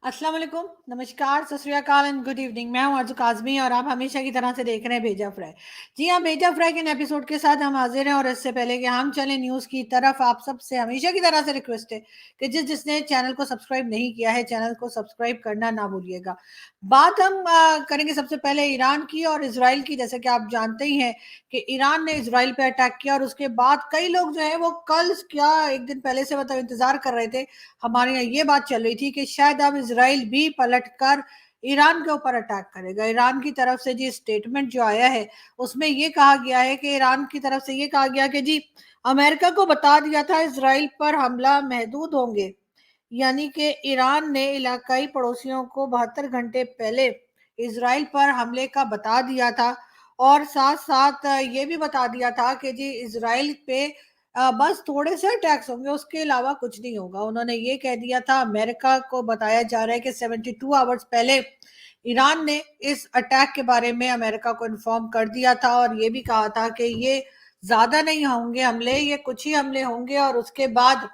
अस्सलाम वालेकुम, नमस्कार, सत श्री अकाल एंड गुड इवनिंग। मैं हूं अर्जु काज़मी और आप हमेशा की तरह से देख रहे हैं भेजा फ्राई। जी हाँ, भेजा फ्राई के नए एपिसोड के साथ हम हाजिर हैं और इससे पहले कि हम चलें न्यूज़ की तरफ, आप सबसे हमेशा की तरह से रिक्वेस्ट है कि जिसने चैनल को सब्सक्राइब नहीं किया है, चैनल को सब्सक्राइब करना ना भूलिएगा। बात हम करेंगे सबसे पहले ईरान की और इसराइल की। जैसे कि आप जानते ही हैं कि ईरान ने इसराइल पे अटैक किया और उसके बाद कई लोग जो है वो कल क्या एक दिन पहले से मतलब इंतजार कर रहे थे। हमारे यहाँ ये बात चल रही थी कि शायद अब इसराइल भी पलटकर ईरान के ऊपर अटैक करेगा। ईरान की तरफ से जी स्टेटमेंट जो आया है उसमें ये कहा गया है कि ईरान की तरफ से ये कहा गया कि जी अमेरिका को बता दिया था इसराइल पर हमला महदूद होंगे। यानी कि ईरान ने इलाकाई पड़ोसियों को 72 घंटे पहले इसराइल पर हमले का बता दिया था और साथ साथ ये भी बता दिया था कि जी इसराइल पे बस थोड़े से टैक्स होंगे, उसके अलावा कुछ नहीं होगा। उन्होंने ये कह दिया था। अमेरिका को बताया जा रहा है कि 72 आवर्स पहले ईरान ने इस अटैक के बारे में अमेरिका को इन्फॉर्म कर दिया था और ये भी कहा था कि ये ज्यादा नहीं होंगे हमले, ये कुछ ही हमले होंगे और उसके बाद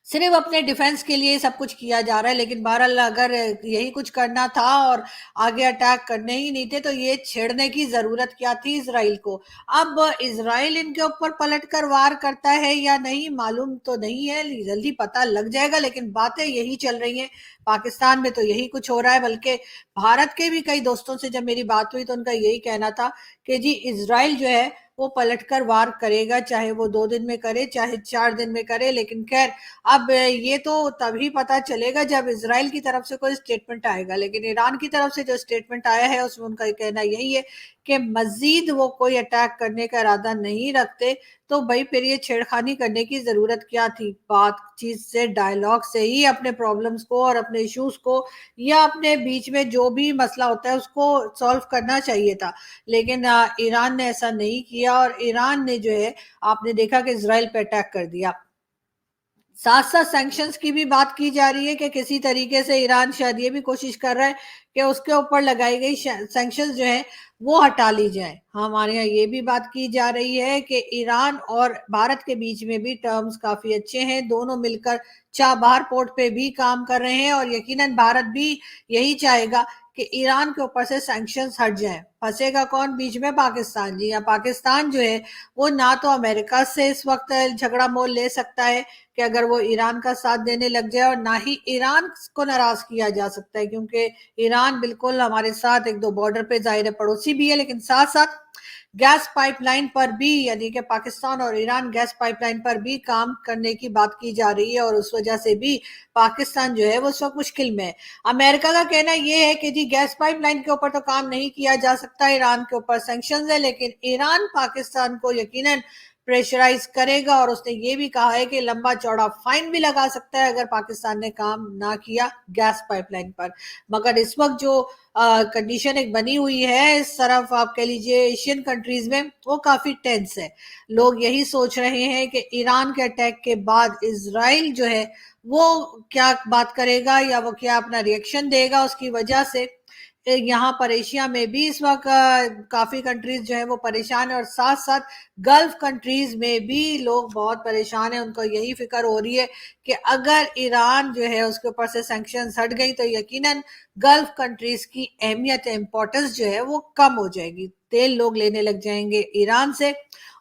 सिर्फ अपने डिफेंस के लिए सब कुछ किया जा रहा है। लेकिन बहरहाल अगर यही कुछ करना था और आगे अटैक करने ही नहीं थे तो ये छेड़ने की जरूरत क्या थी इसराइल को। अब इसराइल इनके ऊपर पलट कर वार करता है या नहीं मालूम तो नहीं है, जल्दी पता लग जाएगा। लेकिन बातें यही चल रही हैं, पाकिस्तान में तो यही कुछ हो रहा है। बल्कि भारत के भी कई दोस्तों से जब मेरी बात हुई तो उनका यही कहना था कि जी इसराइल जो है वो पलटकर वार करेगा, चाहे वो 2 दिन में करे चाहे 4 दिन में करे। लेकिन खैर अब ये तो तभी पता चलेगा जब इसराइल की तरफ से कोई स्टेटमेंट आएगा। लेकिन ईरान की तरफ से जो स्टेटमेंट आया है उसमें उनका कहना यही है कि मजीद वो कोई अटैक करने का इरादा नहीं रखते। तो भाई फिर ये छेड़खानी करने की जरूरत क्या थी? बातचीत से, डायलॉग से ही अपने प्रॉब्लम्स को और अपने इश्यूज को या अपने बीच में जो भी मसला होता है उसको सॉल्व करना चाहिए था। लेकिन ईरान ने ऐसा नहीं किया और ईरान ने जो है आपने देखा कि इसराइल पे अटैक कर दिया। साथ साथ सैंक्शंस की भी बात की जा रही है कि किसी तरीके से ईरान शायद ये भी कोशिश कर रहा है कि उसके ऊपर लगाई गई सैंक्शंस जो है वो हटा ली जाए। हमारे यहाँ ये भी बात की जा रही है कि ईरान और भारत के बीच में भी टर्म्स काफी अच्छे हैं, दोनों मिलकर चाबहार पोर्ट पे भी काम कर रहे हैं और यकीनन भारत भी यही चाहेगा कि ईरान के ऊपर से सैंक्शंस हट जाए। फंसेगा कौन बीच में? पाकिस्तान। जी हाँ, पाकिस्तान जो है वो ना तो अमेरिका से इस वक्त झगड़ा मोल ले सकता है कि अगर वो ईरान का साथ देने लग जाए, और ना ही ईरान को नाराज किया जा सकता है क्योंकि ईरान बिल्कुल हमारे साथ एक दो बॉर्डर पे जाहिर है पड़ोसी भी है। लेकिन साथ साथ गैस पाइपलाइन पर भी, यानी कि पाकिस्तान और ईरान गैस पाइपलाइन पर भी काम करने की बात की जा रही है और उस वजह से भी पाकिस्तान जो है वो उस वक्त मुश्किल में है। अमेरिका का कहना ये है कि जी गैस पाइपलाइन के ऊपर तो काम नहीं किया जा सकता, ईरान के ऊपर सैंक्शंस है, लेकिन ईरान पाकिस्तान को यकीनन प्रेशराइज करेगा और उसने ये भी कहा है कि लंबा चौड़ा फाइन भी लगा सकता है अगर पाकिस्तान ने काम ना किया गैस पाइपलाइन पर। मगर इस वक्त जो कंडीशन एक बनी हुई है इस तरफ आप कह लीजिए एशियन कंट्रीज में, वो काफी टेंस है। लोग यही सोच रहे हैं कि ईरान के अटैक के बाद इसराइल जो है वो क्या बात करेगा या वो क्या अपना रिएक्शन देगा। उसकी वजह से यहाँ पर एशिया में भी इस वक्त काफी कंट्रीज जो है वो परेशान है और साथ साथ गल्फ कंट्रीज में भी लोग बहुत परेशान है। उनको यही फिक्र हो रही है कि अगर ईरान जो है उसके ऊपर से सैंक्शंस हट गई तो यकीनन गल्फ कंट्रीज की अहमियत इंपॉर्टेंस जो है वो कम हो जाएगी। तेल लोग लेने लग जाएंगे ईरान से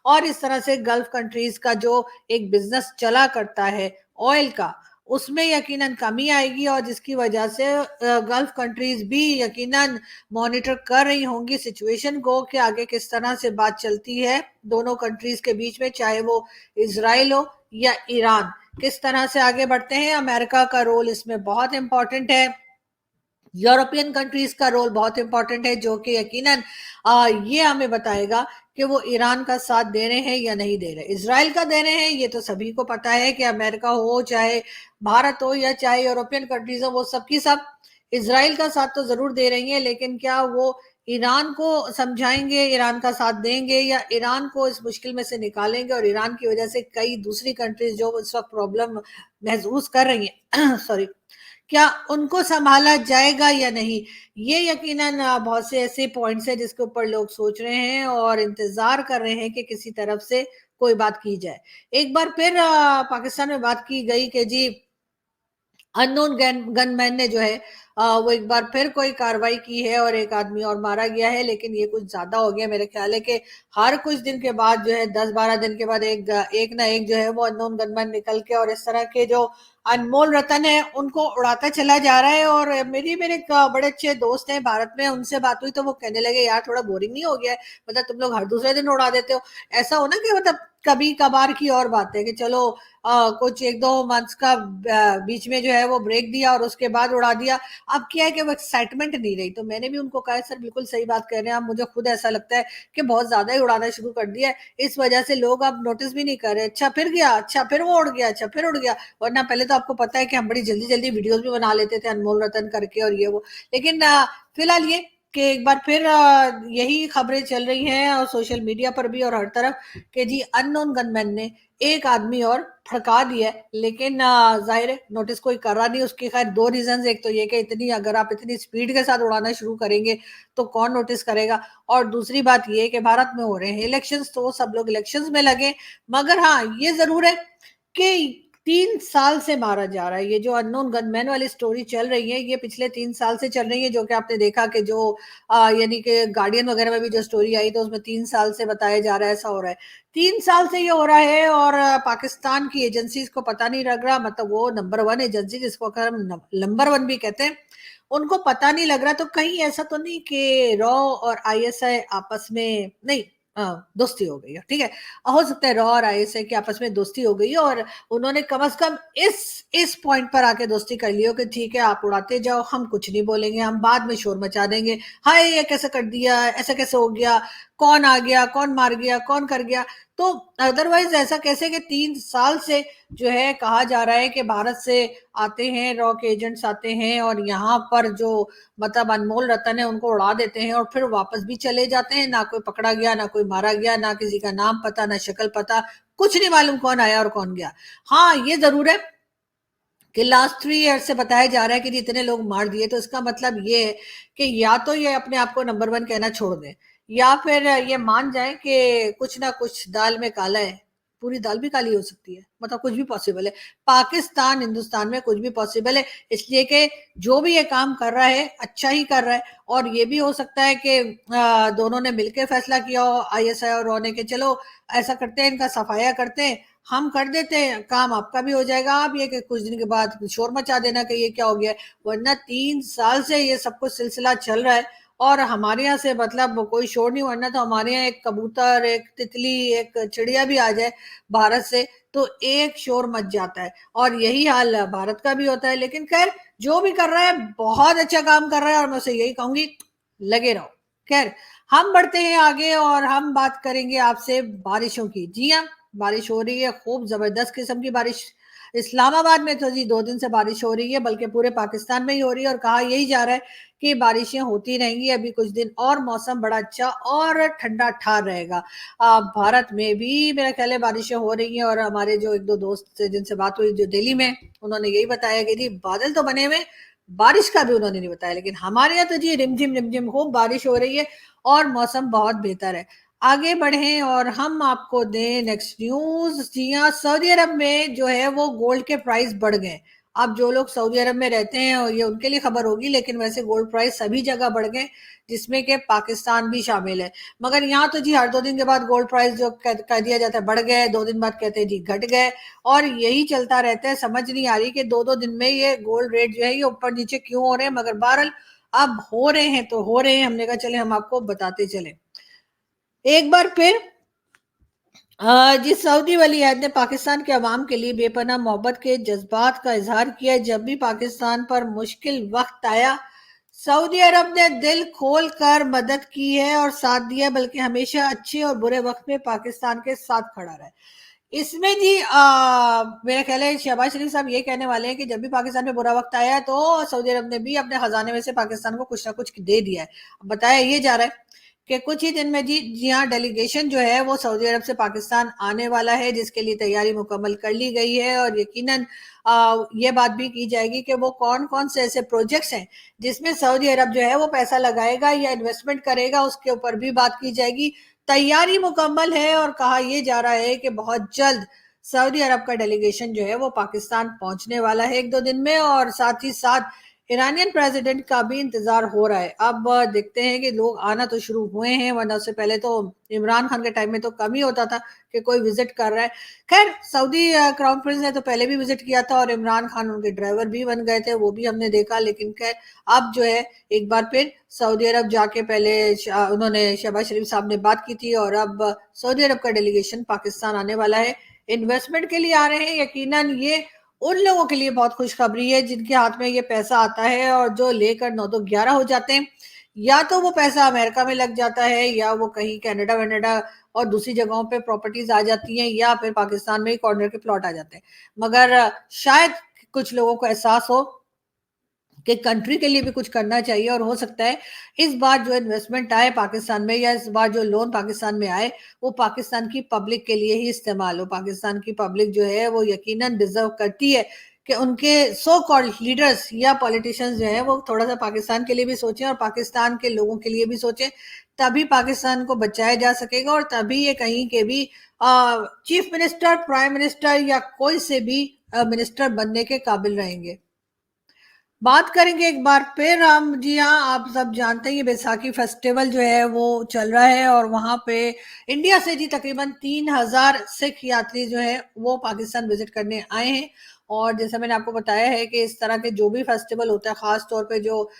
और इस तरह से गल्फ कंट्रीज का जो एक बिजनेस चला करता है ऑयल का, उसमें यकीनन कमी आएगी और जिसकी वजह से गल्फ कंट्रीज भी यकीनन मॉनिटर कर रही होंगी सिचुएशन को कि आगे किस तरह से बात चलती है दोनों कंट्रीज के बीच में, चाहे वो इसराइल हो या ईरान, किस तरह से आगे बढ़ते हैं। अमेरिका का रोल इसमें बहुत इंपॉर्टेंट है, यूरोपियन कंट्रीज का रोल बहुत इंपॉर्टेंट है जो कि यकीनन ये हमें बताएगा कि वो ईरान का साथ दे रहे हैं या नहीं दे रहे। इसराइल का दे रहे हैं ये तो सभी को पता है कि अमेरिका हो चाहे भारत हो या चाहे यूरोपियन कंट्रीज हो, वो सबकी सब इसराइल का साथ तो जरूर दे रही है। लेकिन क्या वो ईरान को समझाएंगे, ईरान का साथ देंगे या ईरान को इस मुश्किल में से निकालेंगे? और ईरान की वजह से कई दूसरी कंट्रीज जो इस वक्त प्रॉब्लम महसूस कर रही हैं सॉरी, क्या उनको संभाला जाएगा या नहीं? ये यकीनन बहुत से ऐसे पॉइंट्स हैं जिसके ऊपर लोग सोच रहे हैं और इंतजार कर रहे हैं कि किसी तरफ से कोई बात की जाए। एक बार फिर पाकिस्तान में बात की गई कि जी अननोन गनमैन ने जो है वो एक बार फिर कोई कार्रवाई की है और एक आदमी और मारा गया है, लेकिन ये कुछ ज्यादा हो गया। मेरे ख्याल है कि हर कुछ दिन के बाद जो है 10-12 दिन के बाद एक ना एक जो है वो अननोन गनमैन निकल के और इस तरह के जो अनमोल रतन है उनको उड़ाता चला जा रहा है। और मेरे एक बड़े अच्छे दोस्त हैं भारत में, उनसे बात हुई तो वो कहने लगे यार थोड़ा बोरिंग नहीं हो गया है, मतलब तुम लोग हर दूसरे दिन उड़ा देते हो। ऐसा हो ना कि मतलब कभी कभार की और बात है कि चलो कुछ 1-2 मंथ्स का बीच में जो है वो ब्रेक दिया और उसके बाद उड़ा दिया। अब क्या है कि वो एक्साइटमेंट नहीं रही। तो मैंने भी उनको कहा सर बिल्कुल सही बात कह रहे हैं आप, मुझे खुद ऐसा लगता है कि बहुत ज्यादा ही उड़ाना शुरू कर दिया है, इस वजह से लोग अब नोटिस भी नहीं कर रहे। अच्छा फिर गया, अच्छा फिर वो उड़ गया, अच्छा फिर उड़ गया। वरना पहले तो आपको पता है कि हम बड़ी जल्दी जल्दी वीडियोस भी बना लेते थे अनमोल रतन करके और ये वो। लेकिन फिलहाल ये कि एक बार फिर यही खबरें चल रही हैं और सोशल मीडिया पर भी और हर तरफ कि जी अननोन गनमैन ने एक आदमी और भड़का दिया है। लेकिन जाहिर है नोटिस कोई कर रहा नहीं। उसके खैर 2 रीजन, एक तो ये कि इतनी अगर आप इतनी स्पीड के साथ उड़ाना शुरू करेंगे तो कौन नोटिस करेगा, और दूसरी बात ये कि भारत में हो रहे हैं इलेक्शंस तो सब लोग इलेक्शंस में लगे। मगर हाँ ये जरूर है कि 3 साल से मारा जा रहा है। ये जो अननोन गनमैन वाली स्टोरी चल रही है ये पिछले 3 साल से चल रही है, जो कि आपने देखा कि जो यानी कि गार्डियन वगैरह में भी जो स्टोरी आई तो उसमें 3 साल से बताया जा रहा है ऐसा हो रहा है। 3 साल से ये हो रहा है और पाकिस्तान की एजेंसीज को पता नहीं लग रहा, मतलब वो नंबर 1 एजेंसी जिसको अगर हम नंबर 1 भी कहते हैं उनको पता नहीं लग रहा। तो कहीं ऐसा तो नहीं कि रॉ और आईएसआई आपस में नहीं दोस्ती हो गई है, ठीक है। हो सकता है रॉ और आईएसआई की आपस में दोस्ती हो गई है और उन्होंने कम से कम इस पॉइंट पर आके दोस्ती कर ली हो कि ठीक है आप उड़ाते जाओ, हम कुछ नहीं बोलेंगे, हम बाद में शोर मचा देंगे, हाय ये कैसे कर दिया, ऐसा कैसे हो गया, कौन आ गया, कौन मार गया, कौन कर गया। तो अदरवाइज ऐसा कैसे कि 3 साल से जो है कहा जा रहा है कि भारत से आते हैं रॉ के एजेंट्स आते हैं और यहाँ पर जो मतलब अनमोल रतन है उनको उड़ा देते हैं और फिर वापस भी चले जाते हैं। ना कोई पकड़ा गया, ना कोई मारा गया, ना किसी का नाम पता, ना शक्ल पता, कुछ नहीं मालूम कौन आया और कौन गया। हाँ ये जरूर है कि लास्ट 3 ईयर से बताया जा रहा है कि इतने लोग मार दिए। तो इसका मतलब ये है कि या तो ये अपने आप को नंबर 1 कहना छोड़ दें या फिर ये मान जाए कि कुछ ना कुछ दाल में काला है। पूरी दाल भी काली हो सकती है, मतलब कुछ भी पॉसिबल है। पाकिस्तान हिंदुस्तान में कुछ भी पॉसिबल है, इसलिए कि जो भी ये काम कर रहा है अच्छा ही कर रहा है। और ये भी हो सकता है कि दोनों ने मिलकर फैसला किया हो आईएसआई और रॉ ने कि चलो ऐसा करते हैं, इनका सफाया करते हैं, हम कर देते हैं काम, आपका भी हो जाएगा। आप ये कि कुछ दिन के बाद शोर मचा देना कि ये क्या हो गया। वरना 3 साल से ये सब कुछ सिलसिला चल रहा है और हमारे यहाँ से मतलब कोई शोर नहीं। वरना तो हमारे यहाँ एक कबूतर, एक तितली, एक चिड़िया भी आ जाए भारत से तो एक शोर मच जाता है। और यही हाल भारत का भी होता है। लेकिन खैर जो भी कर रहा है बहुत अच्छा काम कर रहा है और मैं उसे यही कहूंगी लगे रहो। खैर हम बढ़ते हैं आगे और हम बात करेंगे आपसे बारिशों की। जी हाँ, बारिश हो रही है, खूब जबरदस्त किस्म की बारिश। इस्लामाबाद में तो जी 2 दिन से बारिश हो रही है, बल्कि पूरे पाकिस्तान में ही हो रही है और कहा यही जा रहा है कि बारिशें होती रहेंगी अभी कुछ दिन और मौसम बड़ा अच्छा और ठंडा ठार रहेगा। भारत में भी मेरा ख्याल है बारिशें हो रही हैं और हमारे जो 1-2 दोस्त से जिनसे बात हुई जो दिल्ली में, उन्होंने यही बताया कि जी बादल तो बने हुए, बारिश का भी उन्होंने नहीं बताया। लेकिन हमारे यहाँ तो जी रिमझिम रिमझिम खूब बारिश हो रही है और मौसम बहुत बेहतर है। आगे बढ़ें और हम आपको दें नेक्स्ट न्यूज। जी हाँ, सऊदी अरब में जो है वो गोल्ड के प्राइस बढ़ गए। अब जो लोग सऊदी अरब में रहते हैं और ये उनके लिए खबर होगी, लेकिन वैसे गोल्ड प्राइस सभी जगह बढ़ गए जिसमें कि पाकिस्तान भी शामिल है। मगर यहाँ तो जी हर 2 दिन के बाद गोल्ड प्राइस जो कह दिया जाता है बढ़ गए, 2 दिन बाद कहते हैं जी घट गए और यही चलता रहता है। समझ नहीं आ रही कि 2-2 दिन में ये गोल्ड रेट जो है ये ऊपर नीचे क्यों हो रहे हैं। मगर बहरहाल अब हो रहे हैं तो हो रहे हैं, हमने कहा चले हम आपको बताते चले। एक बार फिर जिस सऊदी वलीअहद ने पाकिस्तान के अवाम के लिए बेपनाह मोहब्बत के जज्बात का इजहार किया जब भी पाकिस्तान पर मुश्किल वक्त आया, सऊदी अरब ने दिल खोल कर मदद की है और साथ दिया, बल्कि हमेशा अच्छे और बुरे वक्त में पाकिस्तान के साथ खड़ा रहा है। इसमें जी मेरा ख्याल है शहबाज शरीफ साहब ये कहने वाले हैं कि जब भी पाकिस्तान में बुरा वक्त आया है तो सऊदी अरब ने भी अपने खजाने में से पाकिस्तान को कुछ ना कुछ दे दिया है। बताया ये जा रहा है कि कुछ ही दिन में जी हाँ डेलीगेशन जो है वो सऊदी अरब से पाकिस्तान आने वाला है, जिसके लिए तैयारी मुकम्मल कर ली गई है। और यकीनन ये बात भी की जाएगी कि वो कौन कौन से ऐसे प्रोजेक्ट्स हैं जिसमें सऊदी अरब जो है वो पैसा लगाएगा या इन्वेस्टमेंट करेगा, उसके ऊपर भी बात की जाएगी। तैयारी मुकम्मल है और कहा यह जा रहा है कि बहुत जल्द सऊदी अरब का डेलीगेशन जो है वो पाकिस्तान पहुंचने वाला है 1-2 दिन में, और साथ ही साथ ईरानियन प्रेसिडेंट का भी इंतजार हो रहा है। अब देखते हैं कि लोग आना तो शुरू हुए हैं, वरना उससे पहले तो इमरान खान के टाइम में तो कम ही होता था कि कोई विजिट कर रहा है। खैर, सऊदी क्राउन प्रिंस ने तो पहले भी विजिट किया था और इमरान खान उनके ड्राइवर भी बन गए थे, वो भी हमने देखा। लेकिन खैर, अब जो है एक बार फिर सऊदी अरब जाके पहले उन्होंने शहबाज शरीफ साहब ने बात की थी, और अब सऊदी अरब का डेलीगेशन पाकिस्तान आने वाला है। इन्वेस्टमेंट के लिए आ रहे हैं। यकीनन ये उन लोगों के लिए बहुत खुशखबरी है जिनके हाथ में ये पैसा आता है और जो लेकर 9 तो 11 हो जाते हैं। या तो वो पैसा अमेरिका में लग जाता है, या वो कहीं कनाडा वनाडा और दूसरी जगहों पे प्रॉपर्टीज आ जाती हैं, या फिर पाकिस्तान में ही कॉर्नर के प्लॉट आ जाते हैं। मगर शायद कुछ लोगों को एहसास हो कि कंट्री के लिए भी कुछ करना चाहिए, और हो सकता है इस बार जो इन्वेस्टमेंट आए पाकिस्तान में, या इस बार जो लोन पाकिस्तान में आए, वो पाकिस्तान की पब्लिक के लिए ही इस्तेमाल हो। पाकिस्तान की पब्लिक जो है वो यकीनन डिजर्व करती है कि उनके सो कॉल्ड लीडर्स या पॉलिटिशियंस जो है वो थोड़ा सा पाकिस्तान के लिए भी सोचें और पाकिस्तान के लोगों के लिए भी सोचें। तभी पाकिस्तान को बचाया जा सकेगा, और तभी ये कहीं के भी चीफ मिनिस्टर, प्राइम मिनिस्टर या कोई से भी मिनिस्टर बनने के काबिल रहेंगे। बात करेंगे एक बार फिर हम। जी हाँ, आप सब जानते हैं ये बैसाखी फेस्टिवल जो है वो चल रहा है, और वहां पे इंडिया से जी तकरीबन 3,000 सिख यात्री जो है वो पाकिस्तान विजिट करने आए हैं। और जैसा मैंने आपको बताया है कि इस तरह के जो भी फेस्टिवल होता है, खास तौर पे जो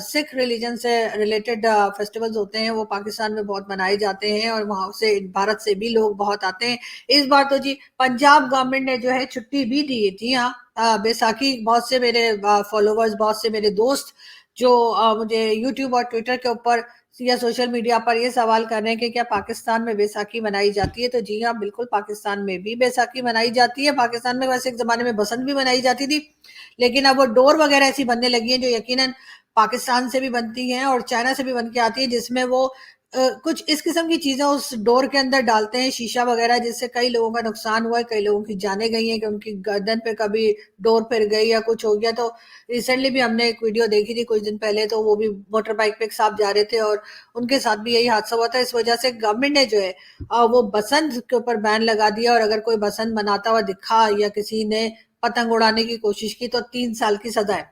सिख रिलीजन से रिलेटेड फेस्टिवल्स होते हैं, वो पाकिस्तान में बहुत मनाए जाते हैं, और वहां से भारत से भी लोग बहुत आते हैं। इस बार तो जी पंजाब गवर्नमेंट ने जो है छुट्टी भी दी है। जी हाँ, बैसाखी, बहुत से मेरे फॉलोवर्स, बहुत से मेरे दोस्त जो मुझे यूट्यूब और ट्विटर के ऊपर या सोशल मीडिया पर ये सवाल कर रहे हैं कि क्या पाकिस्तान में बैसाखी मनाई जाती है, तो जी हाँ, बिल्कुल पाकिस्तान में भी बैसाखी मनाई जाती है। पाकिस्तान में वैसे एक जमाने में बसंत भी मनाई जाती थी, लेकिन अब वो डोर वगैरह ऐसी बनने लगी है जो यकीनन पाकिस्तान से भी बनती हैं और चाइना से भी बन के आती है, जिसमें वो कुछ इस किस्म की चीजें उस डोर के अंदर डालते हैं, शीशा वगैरह, जिससे कई लोगों का नुकसान हुआ है, कई लोगों की जाने गई हैं कि उनकी गर्दन पे कभी डोर फिर गई या कुछ हो गया। तो रिसेंटली भी हमने एक वीडियो देखी थी कुछ दिन पहले, तो वो भी मोटर बाइक पे एक साहब जा रहे थे और उनके साथ भी यही हादसा हुआ था। इस वजह से गवर्नमेंट ने जो है वो बसंत के ऊपर बैन लगा दिया, और अगर कोई बसंत मनाता हुआ दिखा या किसी ने पतंग उड़ाने की कोशिश की तो 3 साल की सजा है,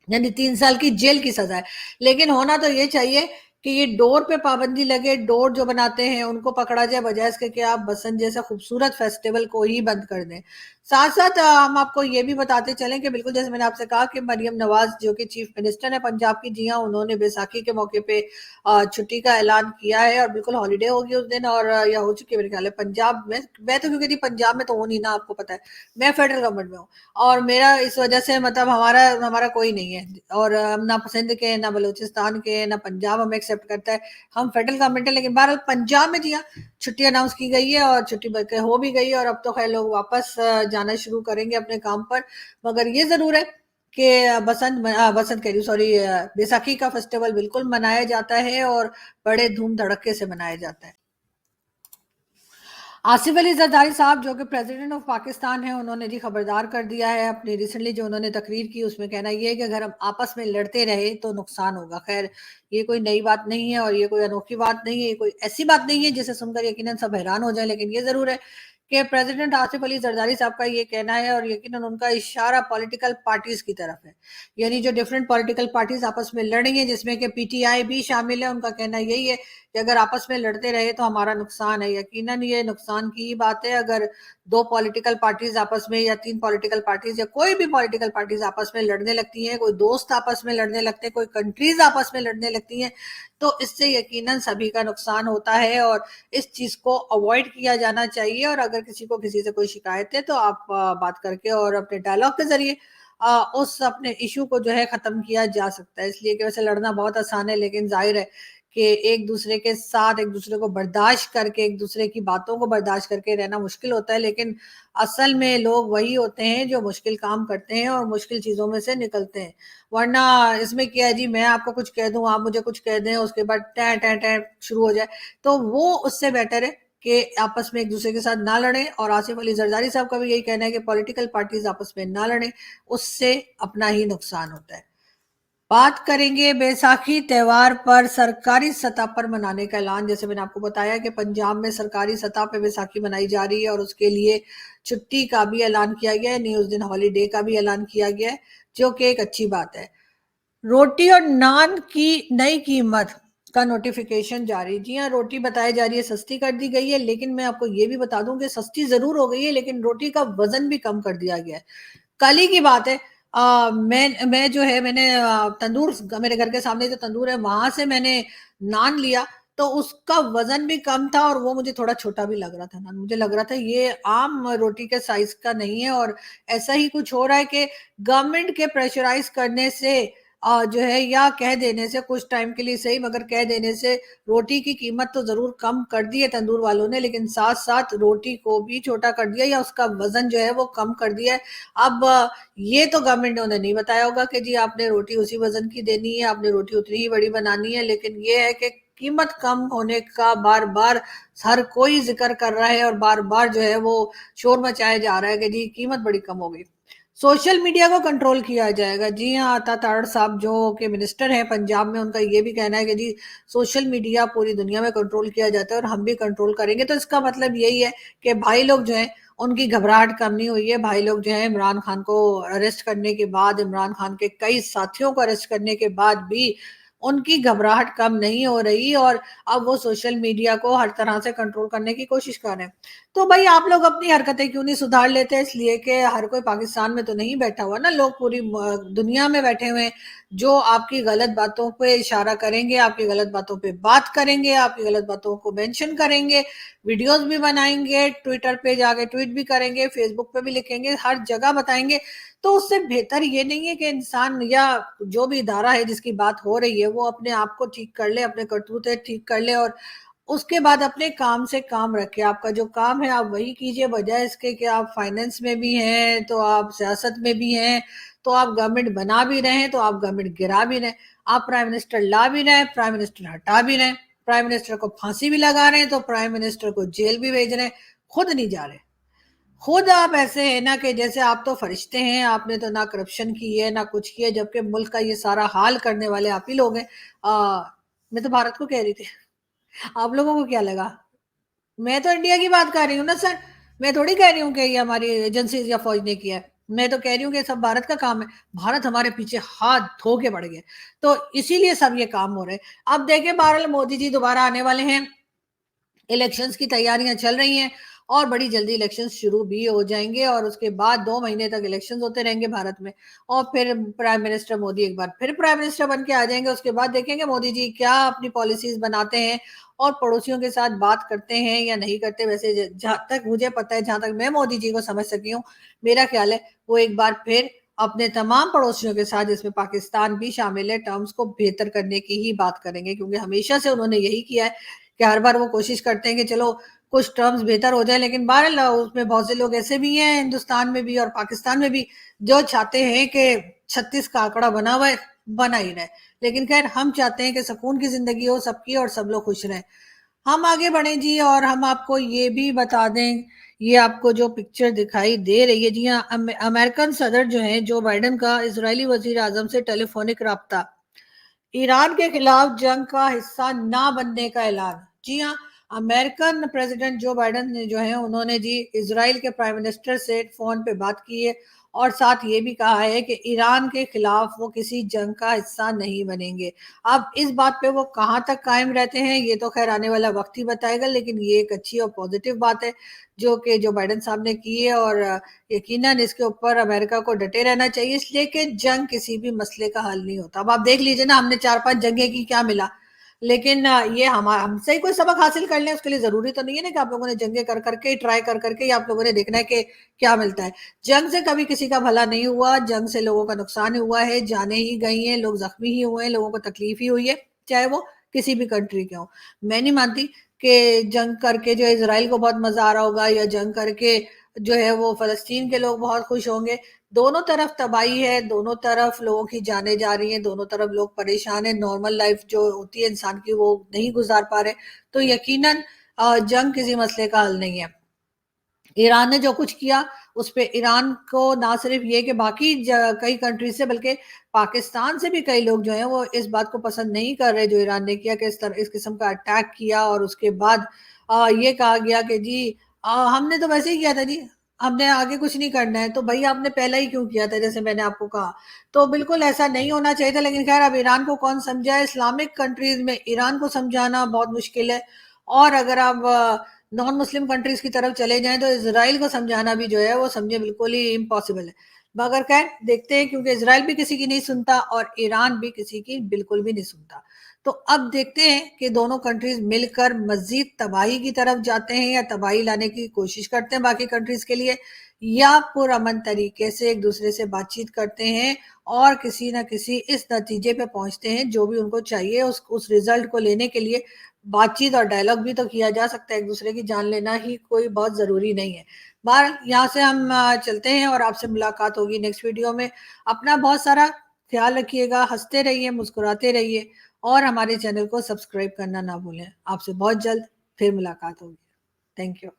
यानी 3 साल की जेल की सजा है। लेकिन होना तो ये चाहिए कि ये डोर पे पाबंदी लगे, डोर जो बनाते हैं उनको पकड़ा जाए, बजाय इसके कि आप बसंत जैसा खूबसूरत फेस्टिवल को ही बंद कर दें। साथ साथ हम आपको ये भी बताते चलें कि बिल्कुल जैसे मैंने आपसे कहा कि मरियम नवाज जो कि चीफ मिनिस्टर है पंजाब की, जी हाँ, उन्होंने बैसाखी के मौके पे छुट्टी का ऐलान किया है, और बिल्कुल हॉलीडे होगी उस दिन, और या हो चुकी है मेरे ख्याल है पंजाब में। मैं तो क्योंकि पंजाब में तो हूँ नहीं ना, आपको पता है मैं फेडरल गवर्नमेंट में हूँ, और मेरा इस वजह से मतलब हमारा हमारा कोई नहीं है, और हम ना सिंध के, ना बलूचिस्तान के, ना पंजाब हमें एक्सेप्ट करता है। हम फेडरल गवर्नमेंट है, लेकिन बहरहाल पंजाब में जी हाँ छुट्टी अनाउंस की गई है, और छुट्टी हो भी गई है, और अब तो खैर लोग वापस जाना शुरू करेंगे अपने काम पर। मगर ये जरूर है कि बसंत कह रही, सॉरी, बैसाखी का फेस्टिवल बिल्कुल मनाया जाता है, और बड़े धूम धड़के से मनाया जाता है। आसिफ अली जरदारी साहब जो कि प्रेसिडेंट ऑफ पाकिस्तान है, उन्होंने जी खबरदार कर दिया है अपनी रिसेंटली जो उन्होंने तकरीर की, उसमें कहना ये है कि अगर हम आपस में लड़ते रहे तो नुकसान होगा। खैर, ये कोई नई बात नहीं है, और ये कोई अनोखी बात नहीं है, ये कोई ऐसी बात नहीं है जिसे सुनकर यकीनन सब हैरान हो जाए। लेकिन ये जरूर है कि प्रेसिडेंट आसिफ अली जरदारी साहब का ये कहना है, और यकीनन उनका इशारा पॉलिटिकल पार्टीज की तरफ है, यानी जो डिफरेंट पॉलिटिकल पार्टीज आपस में लड़ रही हैं, जिसमें कि पीटीआई भी शामिल है। उनका कहना यही है कि अगर आपस में लड़ते रहे तो हमारा नुकसान है। यकीनन ये नुकसान की ही बात है अगर दो पॉलिटिकल पार्टीज आपस में, या तीन पॉलिटिकल पार्टीज, या कोई भी पॉलिटिकल पार्टीज आपस में लड़ने लगती हैं, कोई दोस्त आपस में लड़ने लगते हैं, कोई कंट्रीज आपस में लड़ने लगती हैं, तो इससे यकीनन सभी का नुकसान होता है, और इस चीज को अवॉइड किया जाना चाहिए। और अगर किसी को किसी से कोई शिकायत है तो आप बात करके और अपने डायलॉग के जरिए उस अपने इशू को जो है खत्म किया जा सकता है। इसलिए कि वैसे लड़ना बहुत आसान है, लेकिन जाहिर है कि एक दूसरे के साथ एक दूसरे को बर्दाश्त करके, एक दूसरे की बातों को बर्दाश्त करके रहना मुश्किल होता है। लेकिन असल में लोग वही होते हैं जो मुश्किल काम करते हैं और मुश्किल चीजों में से निकलते हैं। वरना इसमें क्या है जी, मैं आपको कुछ कह दूं, आप मुझे कुछ कह दें, उसके बाद टै टै टै शुरू हो जाए, तो वो उससे बेटर है कि आपस में एक दूसरे के साथ ना लड़ें। और आसिफ अली जरदारी साहब का भी यही कहना है कि पॉलिटिकल पार्टीज आपस में ना लड़ें, उससे अपना ही नुकसान होता है। बात करेंगे बैसाखी त्योहार पर सरकारी सतह पर मनाने का ऐलान। जैसे मैंने आपको बताया कि पंजाब में सरकारी सतह पे बैसाखी मनाई जा रही है और उसके लिए छुट्टी का भी ऐलान किया गया है, नहीं उस दिन हॉलीडे का भी ऐलान किया गया है, जो कि एक अच्छी बात है। रोटी और नान की नई कीमत का नोटिफिकेशन जारी। जी हाँ, रोटी बताई जा रही है सस्ती कर दी गई है, लेकिन मैं आपको ये भी बता दूं कि सस्ती जरूर हो गई है, लेकिन रोटी का वजन भी कम कर दिया गया है। कल ही की बात है। मैं जो है मैंने तंदूर, मेरे घर के सामने जो तंदूर है वहां से मैंने नान लिया, तो उसका वजन भी कम था और वो मुझे थोड़ा छोटा भी लग रहा था नान। मुझे लग रहा था ये आम रोटी के साइज का नहीं है। और ऐसा ही कुछ हो रहा है कि गवर्नमेंट के प्रेशराइज करने से जो है, या कह देने से, कुछ टाइम के लिए सही मगर कह देने से रोटी की कीमत तो जरूर कम कर दी है तंदूर वालों ने, लेकिन साथ साथ रोटी को भी छोटा कर दिया या उसका वजन जो है वो कम कर दिया है। अब ये तो गवर्नमेंट ने उन्हें नहीं बताया होगा कि जी आपने रोटी उसी वजन की देनी है, आपने रोटी उतनी ही बड़ी बनानी है, लेकिन ये है कि कीमत कम होने का बार बार हर कोई जिक्र कर रहा है और बार बार जो है वो शोर मचाया जा रहा है कि जी कीमत बड़ी कम हो गई। सोशल मीडिया को कंट्रोल किया जाएगा। जी हाँ, आता तारड़ साहब जो के मिनिस्टर हैं पंजाब में, उनका ये भी कहना है कि जी सोशल मीडिया पूरी दुनिया में कंट्रोल किया जाता है और हम भी कंट्रोल करेंगे। तो इसका मतलब यही है कि भाई लोग जो है उनकी घबराहट कम नहीं हुई है। भाई लोग जो है इमरान खान को अरेस्ट करने के बाद, इमरान खान के कई साथियों को अरेस्ट करने के बाद भी उनकी घबराहट कम नहीं हो रही और अब वो सोशल मीडिया को हर तरह से कंट्रोल करने की कोशिश कर रहे हैं। तो भाई आप लोग अपनी हरकतें क्यों नहीं सुधार लेते? इसलिए कि हर कोई पाकिस्तान में तो नहीं बैठा हुआ ना, लोग पूरी दुनिया में बैठे हुए हैं जो आपकी गलत बातों पे इशारा करेंगे, आपकी गलत बातों पे बात करेंगे, आपकी गलत बातों को मेंशन करेंगे, वीडियोस भी बनाएंगे, ट्विटर पे जाके ट्वीट भी करेंगे, फेसबुक पे भी लिखेंगे, हर जगह बताएंगे। तो उससे बेहतर ये नहीं है कि इंसान या जो भी इदारा है जिसकी बात हो रही है वो अपने आप को ठीक कर ले, अपने करतूते ठीक कर ले और उसके बाद अपने काम से काम रखे। आपका जो काम है आप वही कीजिए, बजाय इसके कि आप फाइनेंस में भी हैं तो आप सियासत में भी हैं, तो आप गवर्नमेंट बना भी रहे हैं तो आप गवर्नमेंट गिरा भी रहे हैं, आप प्राइम मिनिस्टर ला भी रहे हैं, प्राइम मिनिस्टर हटा भी रहे हैं, प्राइम मिनिस्टर को फांसी भी लगा रहे हैं तो प्राइम मिनिस्टर को जेल भी भेज रहे हैं, खुद नहीं जा रहे। खुद आप ऐसे हैं ना कि जैसे आप तो फरिश्ते हैं, आपने तो ना करप्शन की है ना कुछ किया, जबकि मुल्क का ये सारा हाल करने वाले आप ही लोग हैं। मैं तो भारत को कह रही थी, आप लोगों को क्या लगा? मैं तो इंडिया की बात कर रही हूँ ना सर। मैं थोड़ी कह रही हूँ कि ये हमारी एजेंसी या फौज ने किया है। मैं तो कह रही हूँ कि सब भारत का काम है। भारत हमारे पीछे हाथ धो के पड़ गए, तो इसीलिए सब ये काम हो रहे हैं। अब देखिए, बहरहाल मोदी जी दोबारा आने वाले हैं, इलेक्शंस की तैयारियां चल रही हैं और बड़ी जल्दी इलेक्शंस शुरू भी हो जाएंगे और उसके बाद 2 महीने तक इलेक्शंस होते रहेंगे भारत में। और फिर प्राइम मिनिस्टर मोदी एक बार फिर प्राइम मिनिस्टर बन के आ जाएंगे। उसके बाद देखेंगे मोदी जी क्या अपनी पॉलिसीज बनाते हैं और पड़ोसियों के साथ बात करते हैं या नहीं करते। वैसे जहां तक मुझे पता है, जहां तक मैं मोदी जी को समझ सकी हूँ, मेरा ख्याल है वो एक बार फिर अपने तमाम पड़ोसियों के साथ, जिसमें पाकिस्तान भी शामिल है, टर्म्स को बेहतर करने की ही बात करेंगे, क्योंकि हमेशा से उन्होंने यही किया है कि हर बार वो कोशिश करते हैं कि चलो कुछ टर्म्स बेहतर हो जाए। लेकिन बहरहाल उसमें बहुत से लोग ऐसे भी हैं हिंदुस्तान में भी और पाकिस्तान में भी जो चाहते हैं कि 36 का आंकड़ा बना हुआ है, बना ही रहे। लेकिन खैर, हम चाहते हैं कि सुकून की जिंदगी हो सबकी और सब लोग खुश रहें। हम आगे बढ़े जी, और हम आपको ये भी बता दें, ये आपको जो पिक्चर दिखाई दे रही है, जी हाँ, अमेरिकन सदर जो है जो बाइडन का इजरायली वजीर आजम से टेलीफोनिक रब्ता, ईरान के खिलाफ जंग का हिस्सा ना बनने का ऐलान। जी हाँ, अमेरिकन प्रेसिडेंट जो बाइडन ने जो है उन्होंने जी इजराइल के प्राइम मिनिस्टर से फोन पे बात की है और साथ ये भी कहा है कि ईरान के खिलाफ वो किसी जंग का हिस्सा नहीं बनेंगे। अब इस बात पे वो कहाँ तक कायम रहते हैं ये तो खैर आने वाला वक्त ही बताएगा, लेकिन ये एक अच्छी और पॉजिटिव बात है जो कि जो बाइडन साहब ने की है। और यकीनन इसके ऊपर अमेरिका को डटे रहना चाहिए, इसलिए कि जंग किसी भी मसले का हल नहीं होता। अब आप देख लीजिए ना, हमने 4-5 जंगें की, क्या मिला? लेकिन ये हम हमसे ही कोई सबक हासिल कर लें उसके लिए जरूरी तो नहीं है ना कि आप लोगों ने जंगे कर करके ट्राई कर करके ही आप लोगों ने देखना है कि क्या मिलता है। जंग से कभी किसी का भला नहीं हुआ, जंग से लोगों का नुकसान हुआ है, जाने ही गई हैं, लोग जख्मी ही हुए हैं, लोगों को तकलीफ ही हुई है, चाहे वो किसी भी कंट्री के हो। मैं नहीं मानती कि जंग करके जो इसराइल को बहुत मजा आ रहा होगा या जंग करके जो है वो फलस्तीन के लोग बहुत खुश होंगे। दोनों तरफ तबाही है, दोनों तरफ लोगों की जानें जा रही हैं, दोनों तरफ लोग परेशान हैं, नॉर्मल लाइफ जो होती है इंसान की वो नहीं गुजार पा रहे। तो यकीनन जंग किसी मसले का हल नहीं है। ایران نے جو کچھ کیا اس پہ ایران کو نہ صرف یہ کہ باقی کئی کنٹریز سے بلکہ پاکستان سے بھی کئی لوگ جو ہیں وہ اس بات کو پسند نہیں کر رہے جو ایران نے کیا کہ اس قسم کا اٹیک کیا، اور اس کے بعد یہ کہا گیا کہ جی ہم نے تو ویسے ہی کیا تھا جی، ہم نے آگے کچھ نہیں کرنا ہے، تو بھائی آپ نے پہلا ہی کیوں کیا تھا، جیسے میں نے آپ کو کہا تو بالکل ایسا نہیں ہونا چاہیے تھا، لیکن خیر اب ایران کو کون سمجھائے، اسلامک کنٹریز میں ایران کو سمجھانا بہت مشکل ہے، اور اگر آپ نان مسلم کنٹریز کی طرف چلے جائیں تو اسرائیل کو سمجھانا بھی جو ہے وہ سمجھے بالکل ہی امپاسبل ہے، مگر خیر دیکھتے ہیں، کیونکہ اسرائیل بھی کسی کی نہیں سنتا اور ایران بھی کسی کی بالکل بھی نہیں سنتا، تو اب دیکھتے ہیں کہ دونوں کنٹریز مل کر مزید تباہی کی طرف جاتے ہیں یا تباہی لانے کی کوشش کرتے ہیں باقی کنٹریز کے لیے، یا پرامن طریقے سے ایک دوسرے سے بات چیت کرتے ہیں اور کسی نہ کسی اس نتیجے پہ پہنچتے ہیں جو بھی ان کو چاہیے اس رزلٹ کو لینے کے لیے۔ بات چیت اور ڈائلاگ بھی تو کیا جا سکتا ہے، ایک دوسرے کی جان لینا ہی کوئی بہت ضروری نہیں ہے۔ بہر یہاں سے ہم چلتے ہیں اور آپ سے ملاقات ہوگی نیکسٹ ویڈیو میں۔ اپنا بہت سارا خیال رکھیے گا، ہنستے رہیے، مسکراتے رہیے، اور ہمارے چینل کو سبسکرائب کرنا نہ بھولیں۔ آپ سے بہت جلد پھر ملاقات ہوگی۔ Thank you.